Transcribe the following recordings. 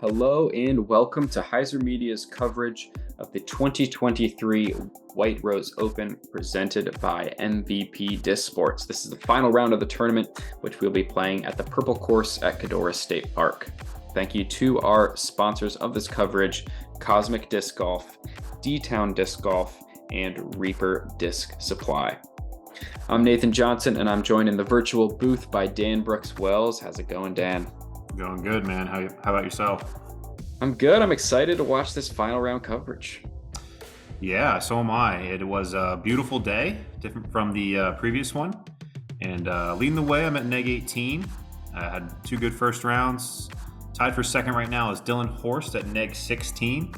Hello and welcome to HyzerMedia's coverage of the 2023 White Rose Open presented by MVP Disc Sports. This is the final round of the tournament, which we'll be playing at the Purple Course at Codorus State Park. Thank you to our sponsors of this coverage, Cosmic Disc Golf, D-Town Disc Golf, and Reaper Disc Supply. I'm Nathan Johnson, and I'm joined in the virtual booth by Dan Brooks Wells. How's it going, Dan? Going good, man. How about yourself? I'm good. I'm excited to watch this final round coverage. Yeah, so am I. It was a beautiful day, different from the previous one. And leading the way, I'm at neg 18. I had two good first rounds. Tied for second right now is Dylan Horst at neg 16.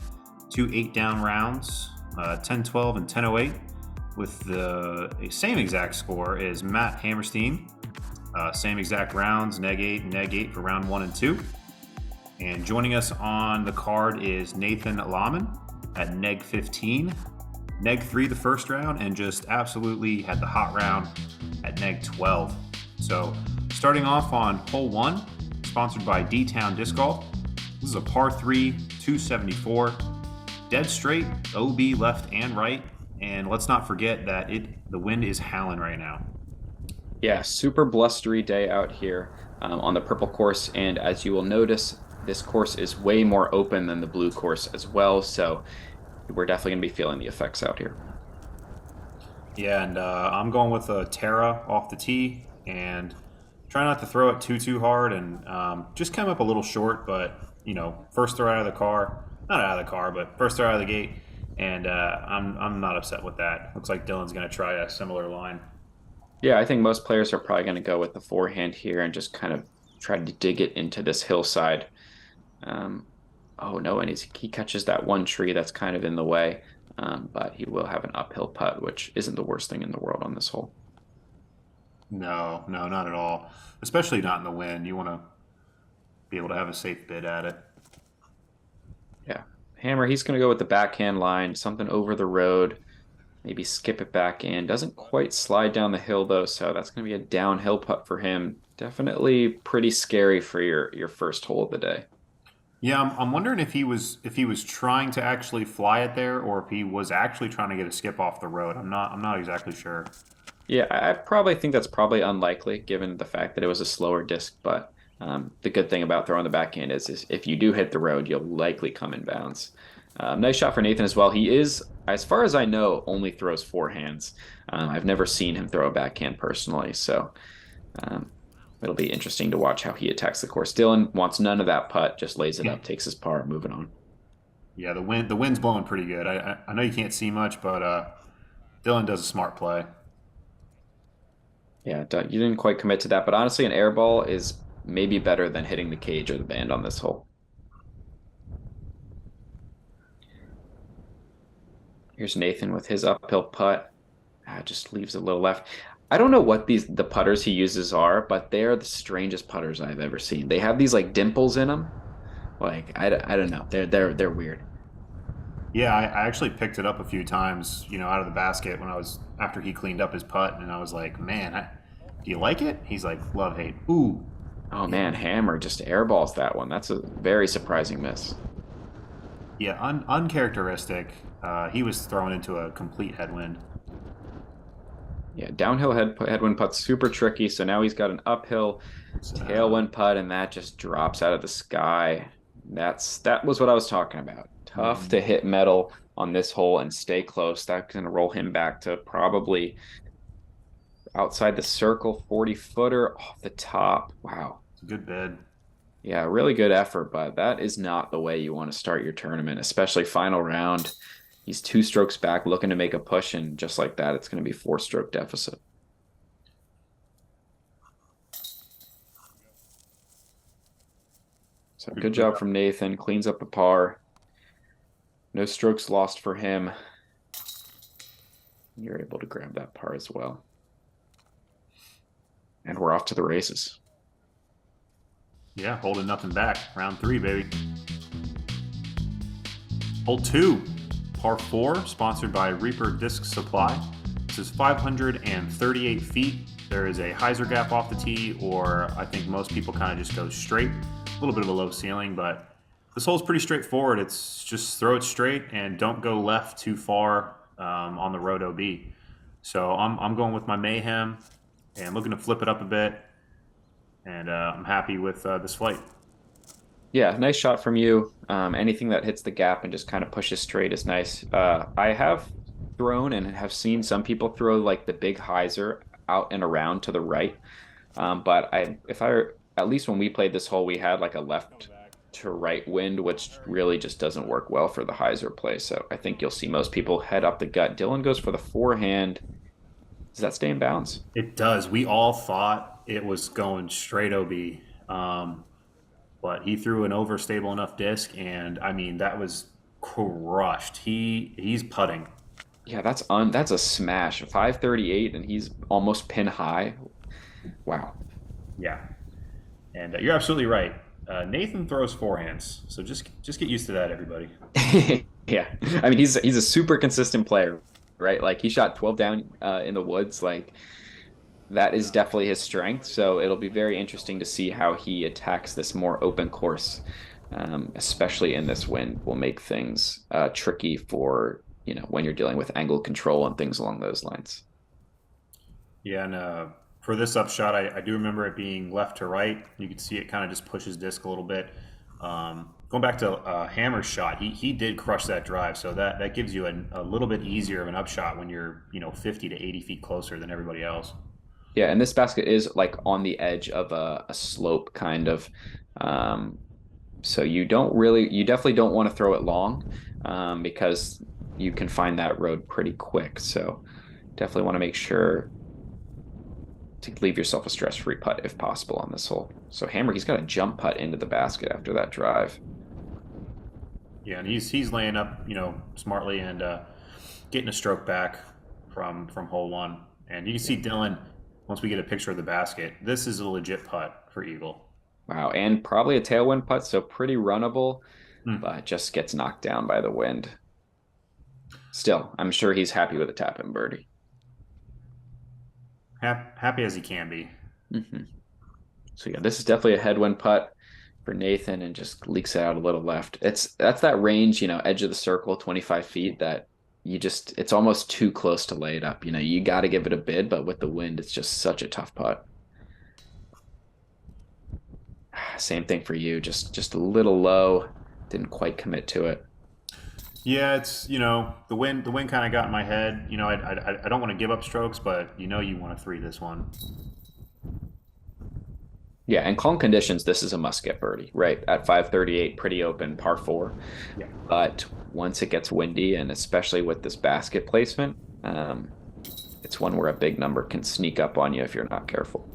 Two 8-down rounds, 10-12 and 10-08. With the same exact score is Matt Hammersten. Same exact rounds, neg 8 for round 1 and 2. And joining us on the card is Nathan Laughman at neg 15. Neg 3 the first round, and just absolutely had the hot round at neg 12. So starting off on hole 1, sponsored by D-Town Disc Golf. This is a par 3, 274. Dead straight, OB left and right. And let's not forget that the wind is howling right now. Yeah, super blustery day out here on the Purple Course, and as you will notice, this course is way more open than the blue course as well, so we're definitely going to be feeling the effects out here. Yeah, and I'm going with a Terra off the tee, and try not to throw it too hard, and just came up a little short, but, first throw out of the car, not out of the car, but first throw out of the gate, and I'm not upset with that. Looks like Dylan's going to try a similar line. Yeah, I think most players are probably going to go with the forehand here and just kind of try to dig it into this hillside. Oh no, and he catches that one tree that's kind of in the way, but he will have an uphill putt, which isn't the worst thing in the world on this hole. No, not at all. Especially not in the wind. You want to be able to have a safe bid at it. Yeah, Hammer, he's going to go with the backhand line, something over the road. Maybe skip it back in. Doesn't quite slide down the hill though, so that's going to be a downhill putt for him. Definitely pretty scary for your first hole of the day. Yeah, I'm wondering if he was trying to actually fly it there, or if he was actually trying to get a skip off the road. I'm not exactly sure. Yeah, I probably think that's probably unlikely given the fact that it was a slower disc. But the good thing about throwing the backhand is if you do hit the road, you'll likely come in bounds. Nice shot for Nathan as well. He is, as far as I know, only throws forehands. I've never seen him throw a backhand personally, so it'll be interesting to watch how he attacks the course. Dylan wants none of that putt, just lays it up, takes his par, moving on. Yeah, the wind's blowing pretty good. I know you can't see much, but Dylan does a smart play. Yeah, you didn't quite commit to that, but honestly, an air ball is maybe better than hitting the cage or the band on this hole. Here's Nathan with his uphill putt. Just leaves a little left. I don't know what the putters he uses are, but they are the strangest putters I've ever seen. They have these like dimples in them. Like I don't know. They're weird. Yeah, I actually picked it up a few times, out of the basket after he cleaned up his putt, and I was like, man, do you like it? He's like, love hate. Ooh. Oh man, Hammer just airballs that one. That's a very surprising miss. Yeah, uncharacteristic. He was thrown into a complete headwind. Yeah, downhill headwind putt, super tricky. So now he's got an uphill tailwind putt, and that just drops out of the sky. That was what I was talking about. Tough to hit metal on this hole and stay close. That's going to roll him back to probably outside the circle, 40-footer off the top. Wow. It's a good bid. Yeah, really good effort, but that is not the way you want to start your tournament, especially final round. He's 2 strokes back, looking to make a push, and just like that, it's going to be 4-stroke deficit. So good job from Nathan. Cleans up the par. No strokes lost for him. You're able to grab that par as well. And we're off to the races. Yeah, holding nothing back. Round 3, baby. Hole 2. Par 4, sponsored by Reaper Disc Supply. This is 538 feet. There is a hyzer gap off the tee, or I think most people kind of just go straight. A little bit of a low ceiling, but This hole's pretty straightforward. It's just throw it straight and don't go left too far on the road OB. So I'm going with my Mayhem and looking to flip it up a bit. And I'm happy with this flight. Yeah, nice shot from you. Anything that hits the gap and just kind of pushes straight is nice. I have thrown and have seen some people throw like the big hyzer out and around to the right. But at least when we played this hole, we had like a left to right wind, which really just doesn't work well for the hyzer play. So I think you'll see most people head up the gut. Dylan goes for the forehand. Does that stay in bounds? It does. We all thought it was going straight OB. But he threw an overstable enough disc, and I mean that was crushed. He's putting. Yeah, that's a smash. 538, and he's almost pin high. Wow. Yeah, and you're absolutely right. Nathan throws forehands, so just get used to that, everybody. Yeah, I mean he's a super consistent player, right? Like he shot 12 down in the woods, like that is definitely his strength. So it'll be very interesting to see how he attacks this more open course, especially in this wind. Will make things tricky for when you're dealing with angle control and things along those lines. Yeah, and for this upshot, I do remember it being left to right. You can see it kind of just pushes disc a little bit. Going back to Hammer's shot, he did crush that drive, so that gives you a little bit easier of an upshot when you're 50 to 80 feet closer than everybody else. Yeah, and this basket is like on the edge of a slope kind of. So you definitely don't want to throw it long because you can find that road pretty quick. So definitely want to make sure to leave yourself a stress-free putt if possible on this hole. So Hammer, he's got a jump putt into the basket after that drive. Yeah, and he's laying up, smartly and getting a stroke back from hole one. And you can see Dylan, once we get a picture of the basket, this is a legit putt for Eagle. Wow, and probably a tailwind putt, so pretty runnable, but just gets knocked down by the wind. Still, I'm sure he's happy with a tap-in birdie. Happy as he can be. Mm-hmm. So yeah, this is definitely a headwind putt for Nathan, and just leaks it out a little left. That's that range, edge of the circle, 25 feet, that it's almost too close to lay it up. You got to give it a bid, but with the wind, it's just such a tough putt. Same thing for you, just a little low, didn't quite commit to it. Yeah, it's the wind kind of got in my head. I don't want to give up strokes, but you want to three this one. Yeah, and calm conditions, this is a must-get birdie, right? At 538, pretty open, par 4. Yeah. But once it gets windy, and especially with this basket placement, it's one where a big number can sneak up on you if you're not careful.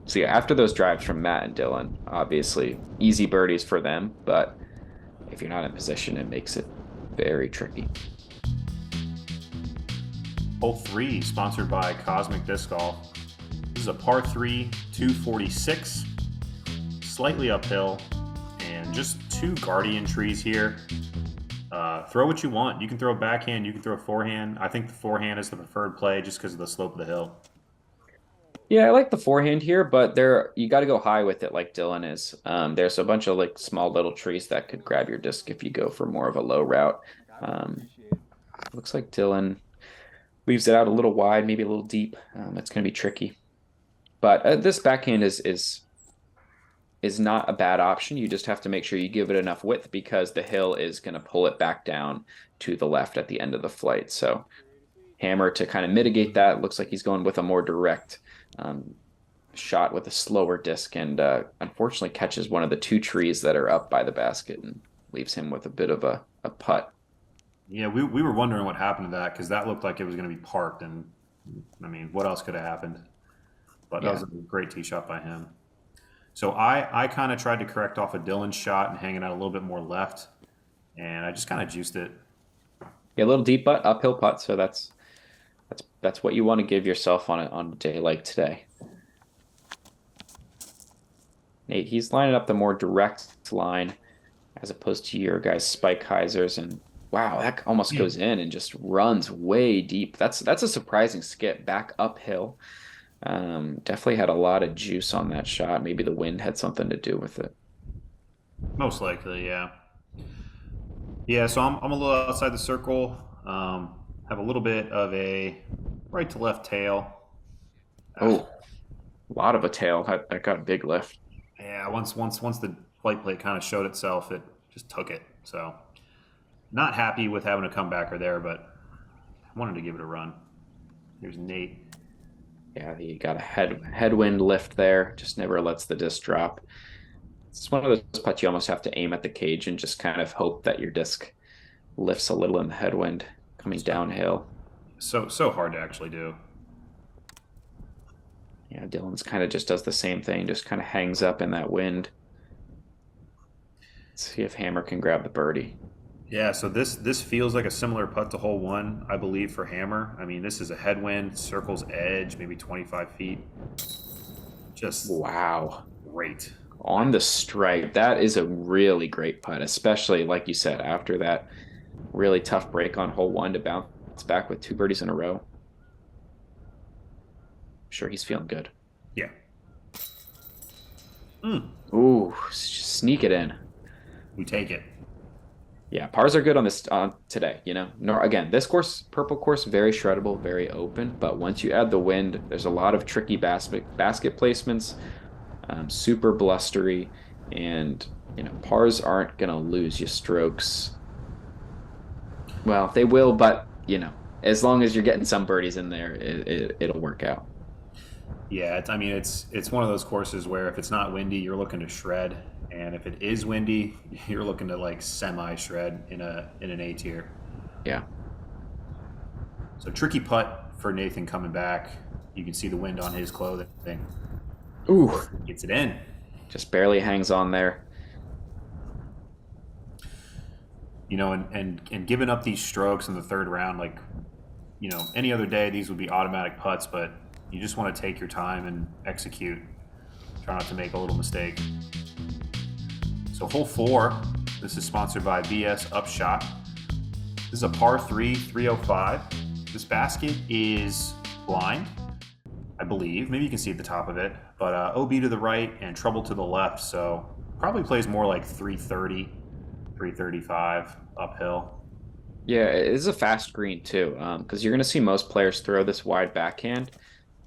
So yeah, after those drives from Matt and Dylan, obviously easy birdies for them, but if you're not in position, it makes it very tricky. Hole 3, sponsored by Cosmic Disc Golf. This is a par 3, 246, slightly uphill, and just 2 guardian trees here. Throw what you want. You can throw backhand, you can throw forehand. I think the forehand is the preferred play just because of the slope of the hill. Yeah, I like the forehand here, but you got to go high with it like Dylan is. There's a bunch of like small little trees that could grab your disc if you go for more of a low route. Looks like Dylan leaves it out a little wide, maybe a little deep. It's going to be tricky. But this backhand is not a bad option. You just have to make sure you give it enough width because the hill is going to pull it back down to the left at the end of the flight. So Hammer, to kind of mitigate that, looks like he's going with a more direct shot with a slower disc, and unfortunately catches one of the 2 trees that are up by the basket and leaves him with a bit of a putt. Yeah, we were wondering what happened to that because that looked like it was going to be parked, and I mean, what else could have happened? But that was a great tee shot by him. So I kind of tried to correct off a Dylan shot and hang it out a little bit more left, and I just kind of juiced it. Yeah, a little deep putt, uphill putt, so that's what you want to give yourself on a day like today. Nate, he's lining up the more direct line as opposed to your guys' spike hyzers, and wow, that almost goes in and just runs way deep. That's a surprising skip back uphill. Definitely had a lot of juice on that shot. Maybe the wind had something to do with it. Most likely, yeah. Yeah, so I'm a little outside the circle. Have a little bit of a right to left tail. Ah, Oh, a lot of a tail. That got a big lift. yeah, once the flight plate kind of showed itself, it just took it. So not happy with having a comebacker there, but I wanted to give it a run. Here's Nate. Yeah, he got a headwind lift there. Just never lets the disc drop. It's one of those putts you almost have to aim at the cage and just kind of hope that your disc lifts a little in the headwind coming So downhill. so hard to actually do. Yeah, Dylan's kind of just does the same thing, just kind of hangs up in that wind. Let's see if Hammer can grab the birdie. Yeah, so this feels like a similar putt to hole one, I believe, for Hammer. I mean, this is a headwind, circle's edge, maybe 25 feet. Just Wow. great. On the stripe, that is a really great putt, especially like you said, after that really tough break on hole one to bounce back with two birdies in a row. I'm sure he's feeling good. Yeah. Mm, Ooh, sneak it in. we take it. Yeah, pars are good on this on today, you know. Nor again, this course, purple course, very shreddable, very open. But once you add the wind, there's a lot of tricky basket placements, super blustery, and you know, pars aren't gonna lose you strokes. Well, they will, but you know, as long as you're getting some birdies in there, it'll work out. Yeah, I mean, it's one of those courses where if it's not windy, you're looking to shred, and if it is windy, you're looking to like semi shred in an A tier. Yeah. So tricky putt for Nathan coming back. You can see the wind on his clothing. Ooh, Gets it in. just barely hangs on there. You know, and giving up these strokes in the third round, like, you know, any other day these would be automatic putts, but you just want to take your time and execute. Try not to make a little mistake. So hole four, this is sponsored by BS Upshot. This is a par 3, 305. This basket is blind, I believe. Maybe you can see at the top of it, but OB to the right and trouble to the left. So probably plays more like 330, 335 uphill. Yeah, it is a fast green too, because you're going to see most players throw this wide backhand,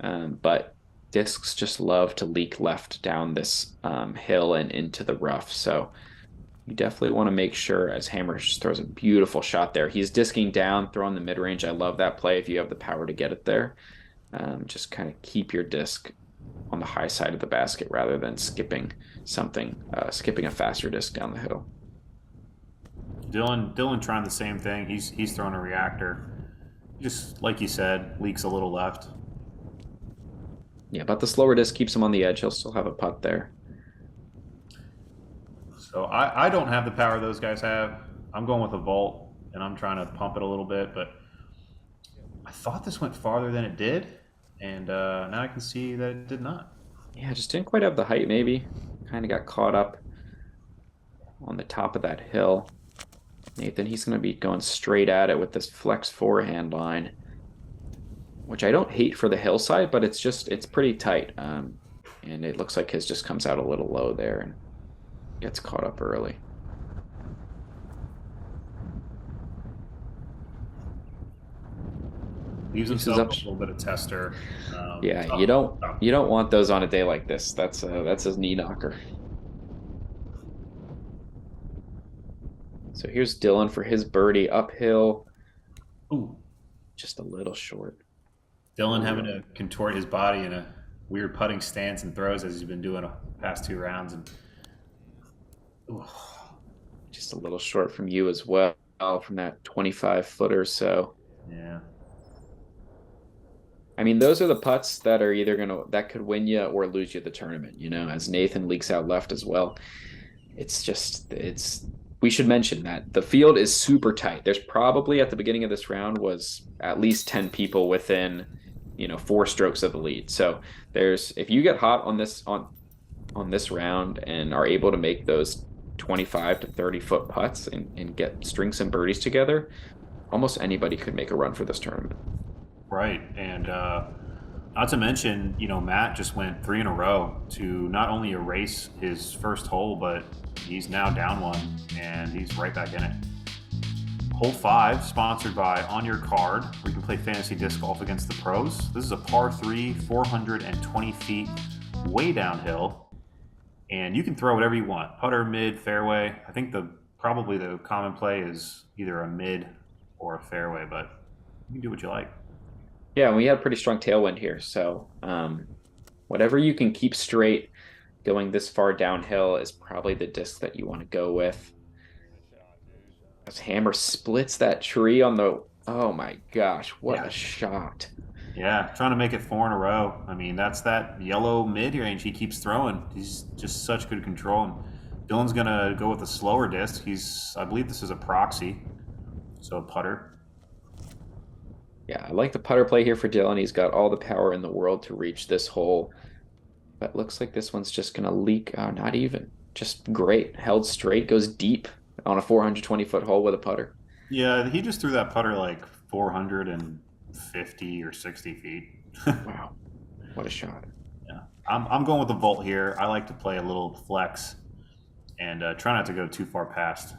but discs just love to leak left down this hill and into the rough. So you definitely want to make sure, as Hammer just throws a beautiful shot there. He's disking down, throwing the mid range. I love that play if you have the power to get it there. Just kind of keep your disc on the high side of the basket rather than skipping a faster disc down the hill. Dylan trying the same thing. He's throwing a reactor. Just like you said, leaks a little left. Yeah, but the slower disc keeps him on the edge. He'll still have a putt there. So I don't have the power those guys have. I'm going with a vault, and I'm trying to pump it a little bit, but I thought this went farther than it did, and now I can see that it did not. Yeah, just didn't quite have the height, maybe. Kind of got caught up on the top of that hill. Nathan, he's going to be going straight at it with this flex forehand line, which I don't hate for the hillside, but it's pretty tight. And it looks like his just comes out a little low there and gets caught up early. Leaves himself a little bit of tester. Yeah, you don't want those on a day like this. That's his knee knocker. So here's Dylan for his birdie uphill. Ooh. Just a little short. Dylan having to contort his body in a weird putting stance and throws as he's been doing the past 2 rounds. And ooh. Just a little short from you as well, from that 25 foot or so. Yeah. I mean, those are the putts that are either that could win you or lose you the tournament, you know, as Nathan leaks out left as well. We should mention that the field is super tight. There's probably at the beginning of this round was at least 10 people within, 4 strokes of the lead. So if you get hot on this round and are able to make those 25 to 30 foot putts and string some birdies together, almost anybody could make a run for this tournament. Right. And Not to mention, Matt just went 3 in a row to not only erase his first hole, but he's now down one and he's right back in it. Hole 5, sponsored by On Your Card, where you can play fantasy disc golf against the pros. This is a par 3, 420 feet, way downhill, and you can throw whatever you want. Putter, mid, fairway. I think probably the common play is either a mid or a fairway, but you can do what you like. Yeah, and we had a pretty strong tailwind here, so whatever you can keep straight going this far downhill is probably the disc that you want to go with. As Hammer splits that tree on the, oh my gosh, what a shot. Yeah, trying to make it 4 in a row. I mean, that's that yellow mid-range he keeps throwing. He's just such good control. And Dylan's going to go with a slower disc. I believe this is a proxy, so a putter. Yeah, I like the putter play here for Dylan. He's got all the power in the world to reach this hole. But looks like this one's just going to leak. Oh, not even. Just great. Held straight, goes deep on a 420-foot hole with a putter. Yeah, he just threw that putter like 450 or 60 feet. Wow, what a shot. Yeah, I'm going with the vault here. I like to play a little flex and try not to go too far past.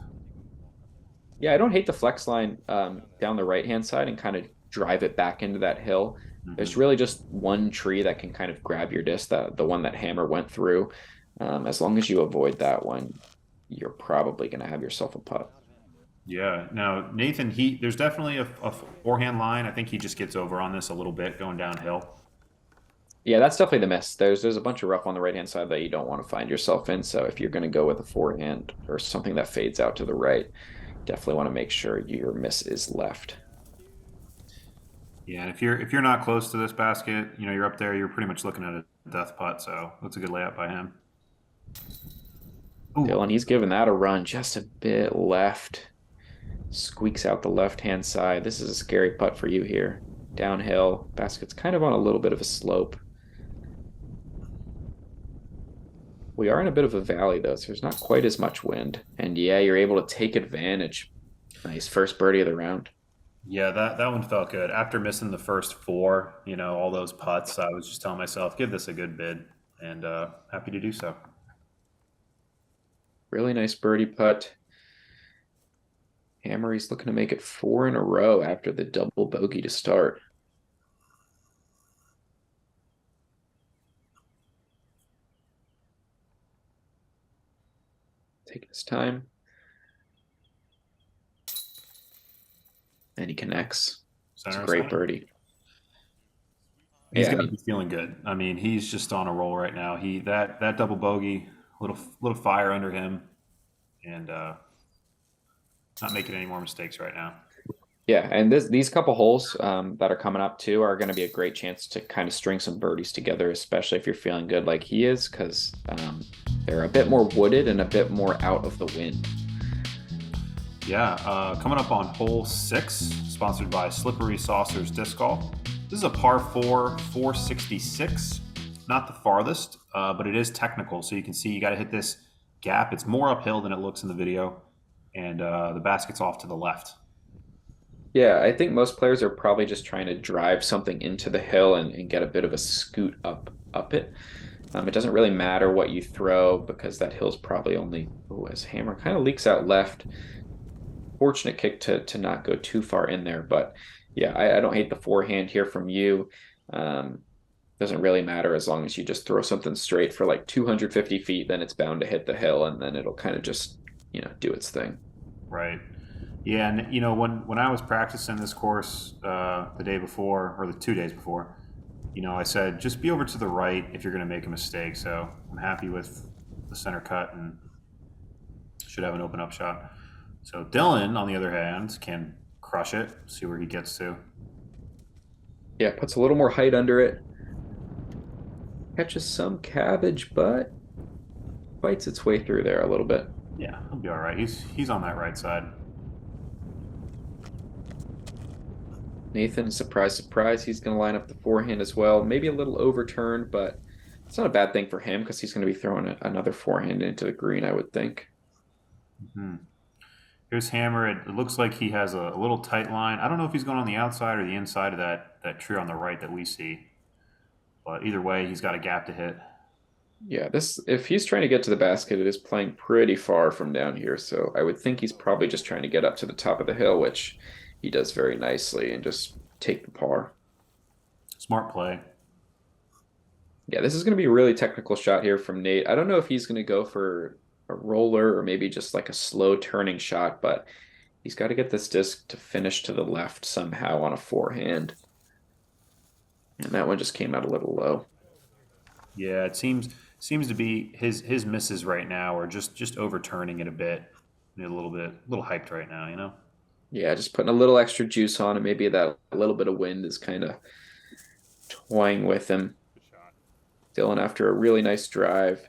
Yeah, I don't hate the flex line down the right-hand side and kind of drive it back into that hill. There's really just one tree that can kind of grab your disc, the one that Hammer went through. As long as you avoid that one, you're probably going to have yourself a putt. Yeah. Now, Nathan, there's definitely a forehand line. I think he just gets over on this a little bit going downhill. Yeah, that's definitely the miss. There's a bunch of rough on the right-hand side that you don't want to find yourself in. So if you're going to go with a forehand or something that fades out to the right, definitely want to make sure your miss is left. Yeah, and if you're not close to this basket, you're up there, you're pretty much looking at a death putt, so that's a good layup by him. Ooh. Dylan, he's giving that a run, just a bit left. Squeaks out the left-hand side. This is a scary putt for you here. Downhill, basket's kind of on a little bit of a slope. We are in a bit of a valley, though, so there's not quite as much wind. And yeah, you're able to take advantage. Nice first birdie of the round. Yeah, that one felt good. After missing the first 4, all those putts, I was just telling myself, give this a good bid, and happy to do so. Really nice birdie putt. Hammer, he's looking to make it 4 in a row after the double bogey to start. Taking his time. And he connects. It's a great birdie. He's got to be feeling good. I mean, he's just on a roll right now. That double bogey, little fire under him, and not making any more mistakes right now. Yeah, and these couple holes that are coming up too are going to be a great chance to kind of string some birdies together, especially if you're feeling good like he is, because they're a bit more wooded and a bit more out of the wind. Yeah, coming up on hole 6, sponsored by Slippery Saucers Disc Golf. This is a par 4, 466. Not the farthest, but it is technical. So you can see you got to hit this gap. It's more uphill than it looks in the video, and the basket's off to the left. Yeah, I think most players are probably just trying to drive something into the hill and get a bit of a scoot up it. It doesn't really matter what you throw because that hill's probably only, as Hammer kind of leaks out left. Fortunate kick to not go too far in there, but yeah, I don't hate the forehand here from you. Doesn't really matter as long as you just throw something straight for like 250 feet, then it's bound to hit the hill and then it'll kind of just, do its thing. Right. Yeah, and when I was practicing this course the day before or the 2 days before, I said just be over to the right if you're going to make a mistake. So I'm happy with the center cut and should have an open upshot. So Dylan, on the other hand, can crush it, see where he gets to. Yeah, puts a little more height under it. Catches some cabbage, but fights its way through there a little bit. Yeah, he'll be all right. He's on that right side. Nathan, surprise, he's going to line up the forehand as well. Maybe a little overturned, but it's not a bad thing for him because he's going to be throwing another forehand into the green, I would think. Mm-hmm. Here's Hammer. It looks like he has a little tight line. I don't know if he's going on the outside or the inside of that tree on the right that we see. But either way, he's got a gap to hit. Yeah, this if he's trying to get to the basket, it is playing pretty far from down here. So I would think he's probably just trying to get up to the top of the hill, which he does very nicely, and just take the par. Smart play. Yeah, this is going to be a really technical shot here from Nate. I don't know if he's going to go for a roller or maybe just like a slow turning shot, but he's got to get this disc to finish to the left somehow on a forehand. And that one just came out a little low. Yeah, it seems to be his misses right now are just overturning it a bit. A little hyped right now, you know. Yeah, just putting a little extra juice on it. Maybe that little bit of wind is kind of toying with him. Dylan, after a really nice drive,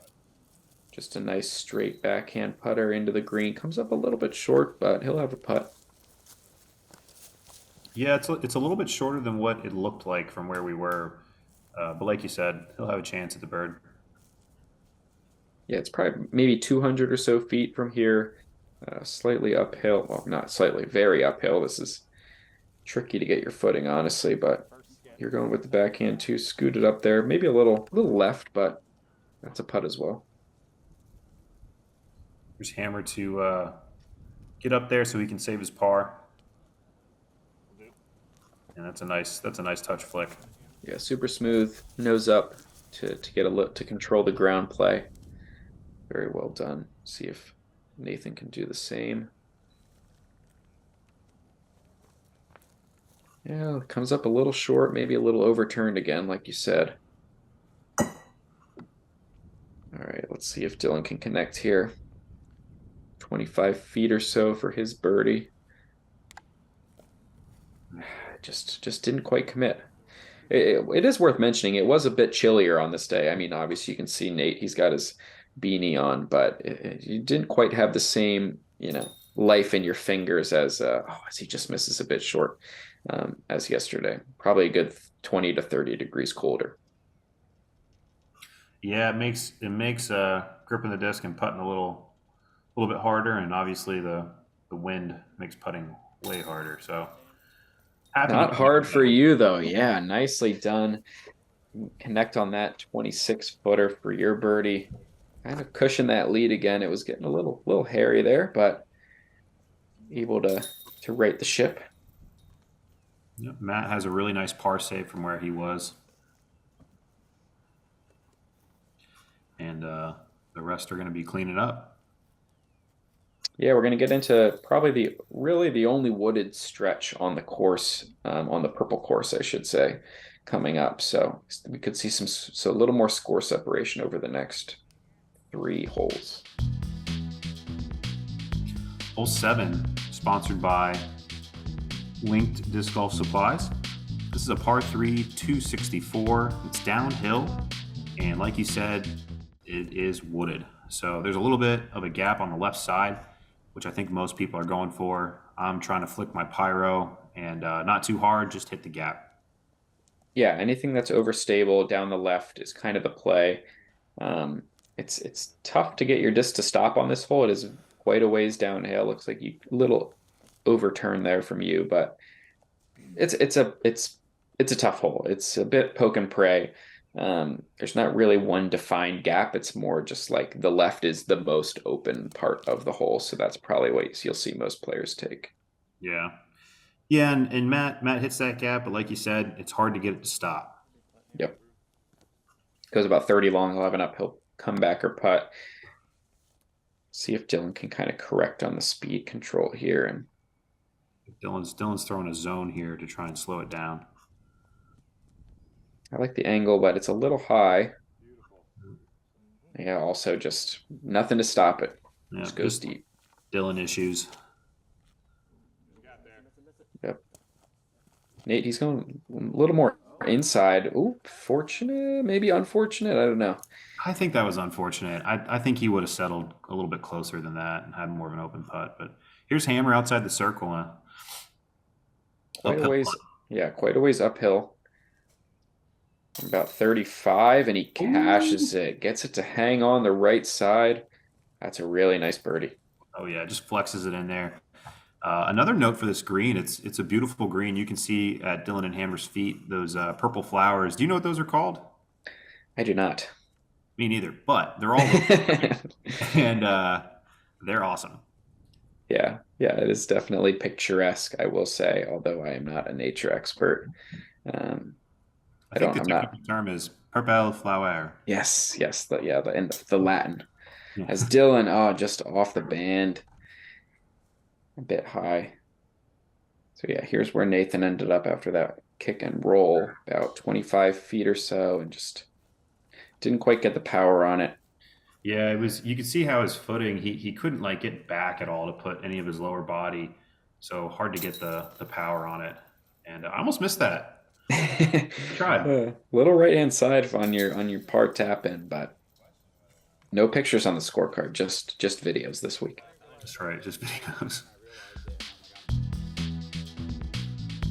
just a nice straight backhand putter into the green. Comes up a little bit short, but he'll have a putt. Yeah, it's a little bit shorter than what it looked like from where we were, but like you said, he'll have a chance at the bird. Yeah, it's probably maybe 200 or so feet from here. Slightly uphill. Well, not slightly, very uphill. This is tricky to get your footing, honestly, but you're going with the backhand too. Scoot it up there. Maybe a little left, but that's a putt as well. Here's Hammer to get up there so he can save his par. And that's a nice touch flick. Yeah, super smooth, nose up to get a look to control the ground play. Very well done. See if Nathan can do the same. Yeah, it comes up a little short, maybe a little overturned again, like you said. All right, let's see if Dylan can connect here. 25 feet or so for his birdie. Just didn't quite commit. It is worth mentioning, it was a bit chillier on this day. I mean, obviously you can see Nate, he's got his beanie on, but you didn't quite have the same, life in your fingers as he just misses a bit short as yesterday. Probably a good 20 to 30 degrees colder. Yeah, it makes gripping the disc and putting a little bit harder, and obviously the wind makes putting way harder. So Not hard for you though. Yeah, nicely done. Connect on that 26-footer for your birdie. Kind of cushion that lead again. It was getting a little hairy there, but able to right the ship. Yep, Matt has a really nice par save from where he was, and the rest are going to be cleaning up. Yeah, we're going to get into probably the only wooded stretch on the course, on the purple course, I should say, coming up. So we could see a little more score separation over the next 3 holes. Hole 7, sponsored by Linked Disc Golf Supplies. This is a par 3, 264. It's downhill, and like you said, it is wooded. So there's a little bit of a gap on the left side, which I think most people are going for. I'm trying to flick my pyro and not too hard, just hit the gap. Yeah, anything that's overstable down the left is kind of the play. It's tough to get your disc to stop on this hole. It is quite a ways downhill. Looks like you little overturn there from you, but it's a tough hole. It's a bit poke and pray. There's not really one defined gap. It's more just like the left is the most open part of the hole, so that's probably what you'll see most players take. Yeah, and Matt hits that gap, but like you said, it's hard to get it to stop. Yep. Goes about 30 long. He'll have an uphill comeback or putt. See if Dylan can kind of correct on the speed control here. And Dylan's throwing a zone here to try and slow it down. I like the angle, but it's a little high. Yeah, also just nothing to stop it. Yeah, just goes deep. Dylan issues. Yep. Nate, he's going a little more inside. Ooh, fortunate, maybe unfortunate. I don't know. I think that was unfortunate. I think he would have settled a little bit closer than that and had more of an open putt. But here's Hammer outside the circle. Quite a ways, yeah, quite a ways uphill. About 35, and he cashes it. Gets it to hang on the right side. That's a really nice birdie. Oh yeah, just flexes it in there. Another note for this green, it's a beautiful green. You can see at Dylan and Hammer's feet those purple flowers. Do you know what those are called? I do not. Me neither, but they're all local and they're awesome. Yeah, yeah, it is definitely picturesque, I will say, although I am not a nature expert. Um, I I think don't, the I'm not, technical term is purple flower. yes, yes, and the Latin. Yeah. As Dylan, oh, just off the band, a bit high. So yeah, here's where Nathan ended up after that kick and roll, about 25 feet or so, and just didn't quite get the power on it. Yeah, it was. You could see how his footing. He couldn't like get back at all to put any of his lower body, so hard to get the power on it. And I almost missed that. I tried. Little right hand side on your par tap in, but no pictures on the scorecard, just videos this week. That's right. Just videos.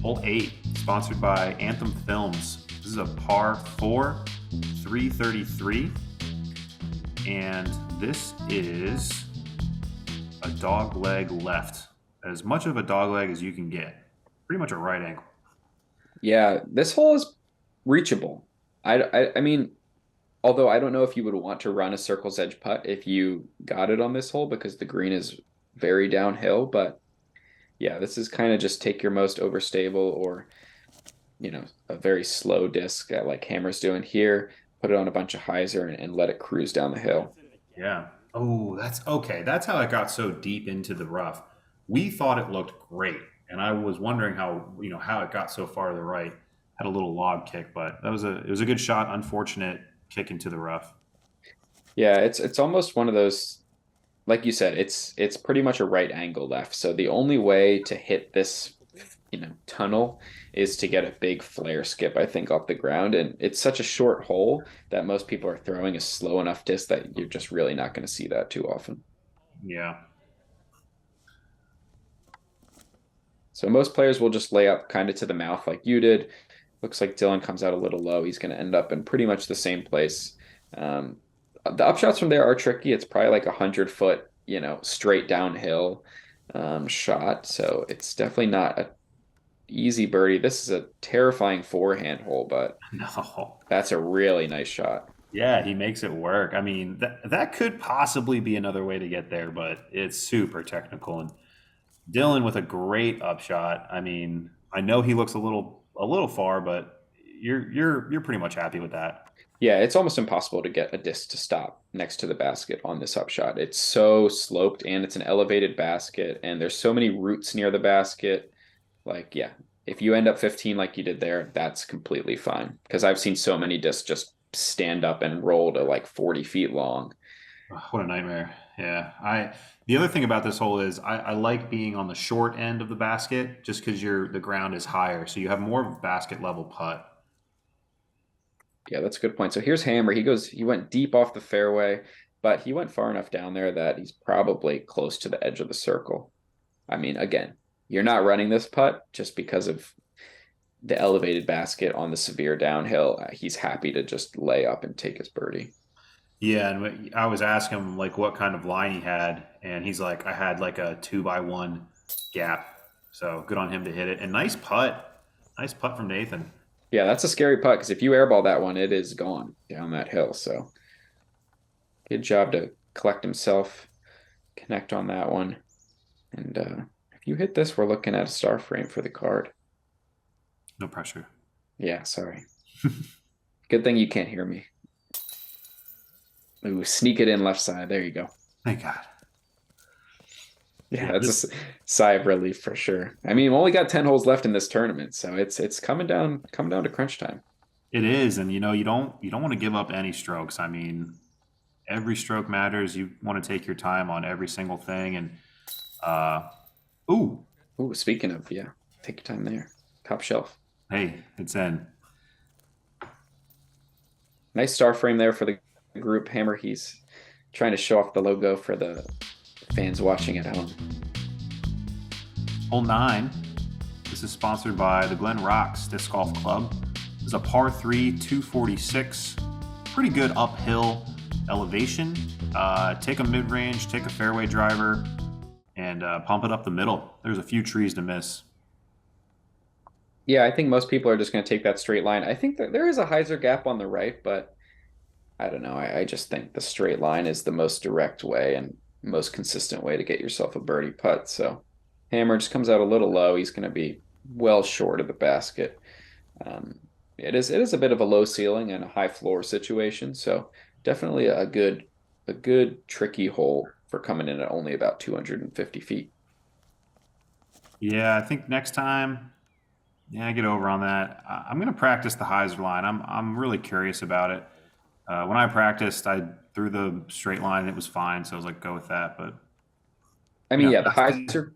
Hole 8, sponsored by Anthem Films. This is a par 4, 333. And this is a dog leg left. As much of a dog leg as you can get. Pretty much a right angle. Yeah, this hole is reachable. I mean, although I don't know if you would want to run a circle's edge putt if you got it on this hole because the green is very downhill, but yeah, this is kind of just take your most overstable or a very slow disc like Hammer's doing here, put it on a bunch of hyzer and let it cruise down the hill. Yeah. Oh, that's okay. That's how it got so deep into the rough. We thought it looked great, and I was wondering how it got so far to the right. Had a little log kick, but it was a good shot. Unfortunate kick into the rough. Yeah, it's almost one of those, like you said, it's pretty much a right angle left. So the only way to hit this, tunnel is to get a big flare skip, I think, off the ground. And it's such a short hole that most people are throwing a slow enough disc that you're just really not going to see that too often. Yeah. So most players will just lay up kind of to the mouth like you did. Looks like Dylan comes out a little low. He's going to end up in pretty much the same place. The upshots from there are tricky. It's probably like 100 foot, straight downhill shot. So it's definitely not a easy birdie. This is a terrifying forehand hole, but No. that's a really nice shot. Yeah, he makes it work. I mean, that could possibly be another way to get there, but it's super technical. And Dylan with a great upshot. I mean, I know he looks a little far, but you're pretty much happy with that. Yeah, it's almost impossible to get a disc to stop next to the basket on this upshot. It's so sloped and it's an elevated basket, and there's so many roots near the basket. Like, yeah, if you end up 15 like you did there, that's completely fine. Because I've seen so many discs just stand up and roll to like 40 feet long. Oh, what a nightmare. Yeah. The other thing about this hole is I like being on the short end of the basket just because the ground is higher. So you have more of a basket level putt. Yeah, that's a good point. So here's Hammer. He went deep off the fairway, but he went far enough down there that he's probably close to the edge of the circle. I mean, again, you're not running this putt just because of the elevated basket on the severe downhill. He's happy to just lay up and take his birdie. Yeah, and I was asking him like what kind of line he had, and he's like, I had like a 2x1 gap. So good on him to hit it. And nice putt from Nathan. Yeah, that's a scary putt because if you airball that one, it is gone down that hill. So good job to collect himself, connect on that one. And if you hit this, we're looking at a star frame for the card. No pressure. Yeah, sorry. Good thing you can't hear me. Ooh, sneak it in left side. There you go. Thank God. Yeah, that's a sigh of relief for sure. I mean, we only got 10 holes left in this tournament, so it's coming down to crunch time. It is, and you don't want to give up any strokes. I mean, every stroke matters. You want to take your time on every single thing. And ooh, speaking of, yeah, take your time there. Top shelf. Hey, it's in. Nice star frame there for the group. Hammer, he's trying to show off the logo for the fans watching at home. Hole 9. This is sponsored by the Glen Rocks Disc Golf Club. This is a par 3, 246. Pretty good uphill elevation. Take a mid-range, take a fairway driver, and pump it up the middle. There's a few trees to miss. Yeah, I think most people are just going to take that straight line. I think that there is a hyzer gap on the right, but I don't know. I just think the straight line is the most direct way and most consistent way to get yourself a birdie putt. So Hammer just comes out a little low. He's going to be well short of the basket. Um, it is a bit of a low ceiling and a high floor situation. So definitely a good tricky hole for coming in at only about 250 feet. Yeah, I think next time, yeah, I get over on that. I'm going to practice the hyzer line. I'm really curious about it. When I practiced, I threw the straight line and it was fine, so I was like, go with that. But I mean, yeah, yeah, the that's hyzer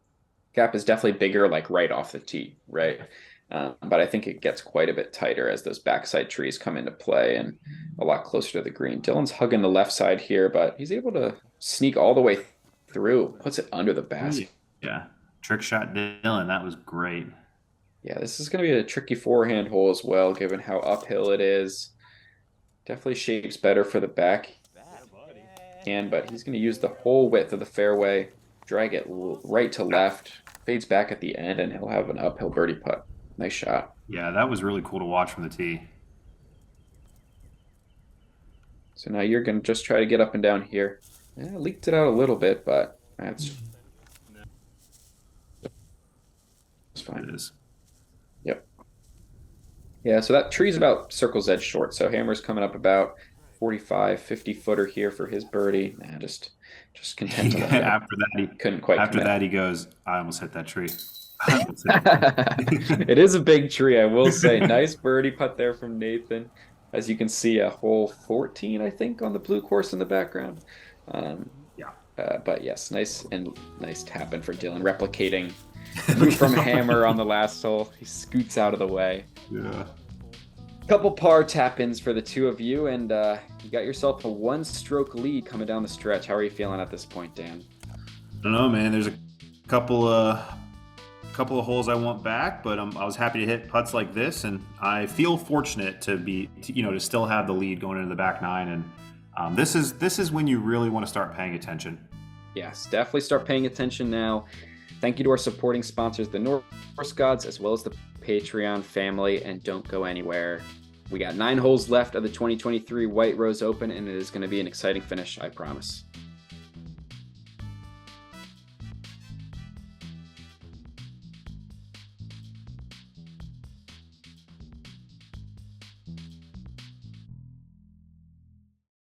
gap is definitely bigger, like right off the tee, right? But I think it gets quite a bit tighter as those backside trees come into play and a lot closer to the green. Dylan's hugging the left side here, but he's able to sneak all the way through, puts it under the oh, basket. yeah, trick shot Dylan. That was great. Yeah, this is going to be a tricky forehand hole as well, given how uphill it is. Definitely shapes better for the backhand, but he's going to use the whole width of the fairway, drag it right to left, fades back at the end, and he'll have an uphill birdie putt. Nice shot. Yeah, that was really cool to watch from the tee. So now you're going to just try to get up and down here. Yeah, leaked it out a little bit, but that's fine. It is. Yep. Yeah, so that tree's about circle's edge short. So Hammer's coming up about 45, 50 footer here for his birdie. Nah, just content to let go. after that, he Couldn't quite after commit. that he goes, I almost hit that tree. It is a big tree, I will say. Nice birdie putt there from Nathan. As you can see, a hole 14, I think, on the blue course in the background. Um, Yeah. but yes, nice tap in for Dylan, replicating from Hammer on the last hole. He scoots out of the way. Yeah. Couple par tap ins for the two of you, and you got yourself a one-stroke lead coming down the stretch. How are you feeling at this point, Dan? I don't know, man. There's a couple of holes I want back, but I was happy to hit putts like this, and I feel fortunate to still have the lead going into the back nine. And this is when you really want to start paying attention. Yes, definitely start paying attention now. Thank you to our supporting sponsors, the Norse Gods, as well as the Patreon family, and don't go anywhere. We got 9 holes left of the 2023 White Rose Open, and it is going to be an exciting finish, I promise.